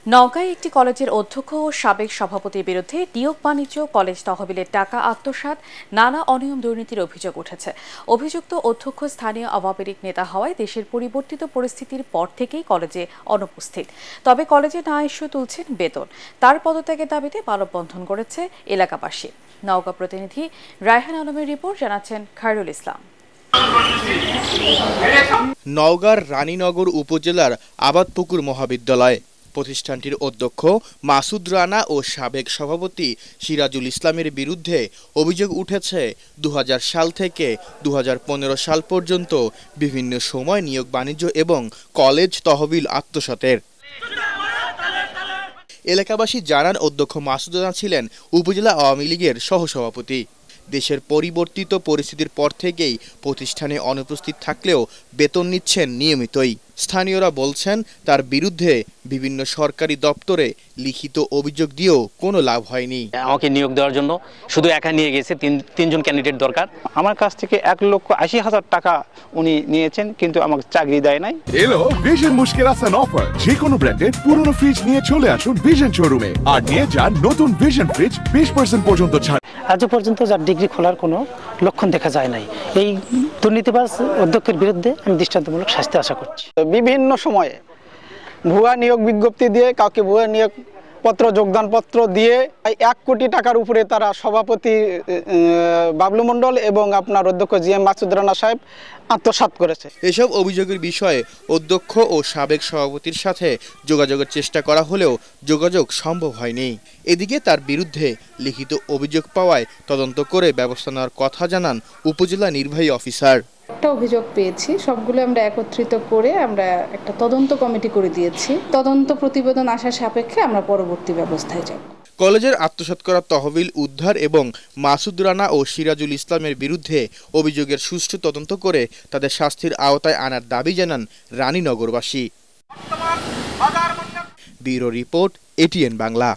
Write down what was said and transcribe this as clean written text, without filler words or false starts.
নওগাঁয় একটি কলেজের অধ্যক্ষ ও সাবেক সভাপতির বিরুদ্ধে নিয়োগ বাণিজ্য, কলেজ তহবিলের টাকা আত্মসাৎ, নানা অনিয়ম দুর্নীতির অভিযোগ উঠেছে। অভিযুক্ত অধ্যক্ষ স্থানীয় আওয়ামী লীগ নেতা হওয়ায় দেশের পরিবর্তিত পরিস্থিতির পর থেকেই কলেজে অনুপস্থিত। তবে কলেজে না ইস্যু তুলছেন বেতন। তার পদত্যাগের দাবিতে মানববন্ধন করেছে এলাকাবাসী। নওগাঁ প্রতিনিধি রায়হান আলমের রিপোর্ট, জানাচ্ছেন খায়রুল ইসলাম। নওগাঁর রানীনগর উপজেলার আবাদপুকুর মহাবিদ্যালয় প্রতিষ্ঠানটির অধ্যক্ষ মাসুদ রানা ও সাবেক সভাপতি সিরাজুল ইসলামের বিরুদ্ধে অভিযোগ উঠেছে ২০০০ সাল থেকে ২০১৫ সাল পর্যন্ত বিভিন্ন সময় নিয়োগ বাণিজ্য এবং কলেজ তহবিল আত্মসাতের। এলাকাবাসী জানান, অধ্যক্ষ মাসুদ রানা ছিলেন উপজেলা আওয়ামী লীগের সহসভাপতি। দেশের পরিবর্তিত পরিস্থিতির পর থেকেই প্রতিষ্ঠানে অনুপস্থিত থাকলেও বেতন নিচ্ছেন নিয়মিতই। স্থানীয়রা বলছেন, তার বিরুদ্ধে বিভিন্ন সরকারি দপ্তরে লিখিত অভিযোগ দিয়েও কোনো লাভ হয়নি। আমাকে নিয়োগ দেওয়ার জন্য শুধু একা নিয়ে গেছে, তিনজন ক্যান্ডিডেট দরকার। আমার কাছ থেকে ১,৮০,০০০ টাকা উনি নিয়েছেন, কিন্তু আমাকে চাকরি দেয় নাই। এলো ভিশন মুশকিল আসান অফার। যে কোনো ব্র্যান্ডের পুরনো ফ্রিজ নিয়ে চলে আসুন ভিশন শোরুমে আর নিয়ে যান নতুন ভিশন ফ্রিজ 20% পর্যন্ত ছাড়। আজ পর্যন্ত যার ডিগ্রি খোলার কোনো লক্ষণ দেখা যায় নাই। এই দুর্নীতিবাজ অধ্যক্ষের বিরুদ্ধে আমি দৃষ্টান্তমূলক শাস্তি আশা করছি। বিভিন্ন সময়ে ভুয়া নিয়োগ বিজ্ঞপ্তি দিয়ে, কাউকে ভুয়া নিয়োগ পত্র, যোগদানপত্র দিয়ে 1 কোটি টাকার উপরে তারা সভাপতি বাবলু মণ্ডল এবং আপনার অধ্যক্ষ জিএম মাসুদ রানা সাহেব আত্মসাৎ করেছে। এসব অভিযোগের বিষয়ে অধ্যক্ষ ও সাবেক সভাপতির সাথে যোগাযোগের চেষ্টা করা হলেও যোগাযোগ সম্ভব হয়নি। এদিকে তার বিরুদ্ধে লিখিত অভিযোগ পাওয়ায় তদন্ত করে ব্যবস্থা নেওয়ার কথা জানান উপজেলা নির্বাহী অফিসার। একটা অভিযোগ পেয়েছি, সবগুলো আমরা একত্রিত করে আমরা একটা তদন্ত কমিটি করে দিয়েছি। তদন্ত প্রতিবেদন আসার সাপেক্ষে আমরা পরবর্তী ব্যবস্থায় যাব। কলেজের আত্মসাৎ করা তহবিল উদ্ধার এবং মাসুদ রানা ও সিরাজুল ইসলামের বিরুদ্ধে অভিযোগের সুষ্ঠু তদন্ত করে তাদের শাস্তির আওতায় আনার দাবি জানান রানীনগরবাসী। Bureau report, ATN Bangla.